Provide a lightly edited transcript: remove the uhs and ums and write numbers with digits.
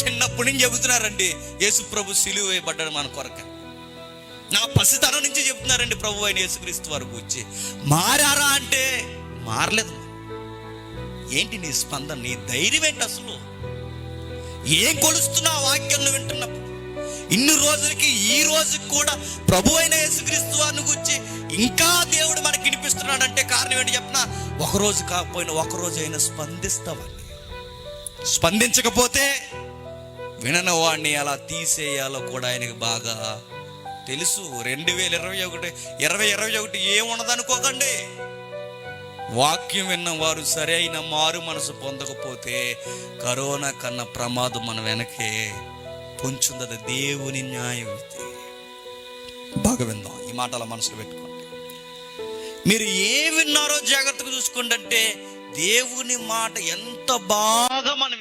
చిన్నప్పటి నుంచి చెబుతున్నారండి యేసు ప్రభు సిలువ వేయబడ్డాడు మన కొరకు. నా పసితనం నుంచి చెప్తున్నారండి ప్రభు అయిన యేసుక్రీస్తు వరకు వచ్చి. మారారా అంటే మారలేదు. ఏంటి నీ స్పందన, నీ ధైర్యం ఏంటి? అసలు ఏం కొలుస్తున్నా వాక్యం వింటున్నప్పుడు ఇన్ని రోజులకి ఈ రోజుకి కూడా ప్రభు అయిన యేసుక్రీస్తు వారిని గురించి ఇంకా దేవుడు మనకి వినిపిస్తున్నాడంటే కారణం ఏంటి చెప్పనా? ఒకరోజు కాకపోయినా ఒకరోజు అయినా స్పందిస్తామని. స్పందించకపోతే వినని వాడిని అలా తీసేయాలో కూడా ఆయనకి బాగా తెలుసు. 2021 ఏమున్నదనుకోకండి. వాక్యం విన్న వారు సరైన మారు మనసు పొందకపోతే కరోనా కన్నా ప్రమాదం మన వెనకే పొంచుందది. దేవుని న్యాయం ఇది. బాగా విందాం, ఈ మాట అలా మనసులో పెట్టుకోండి. మీరు ఏం విన్నారో జాగ్రత్తగా చూసుకోండి. అంటే దేవుని మాట ఎంత బాగా మనం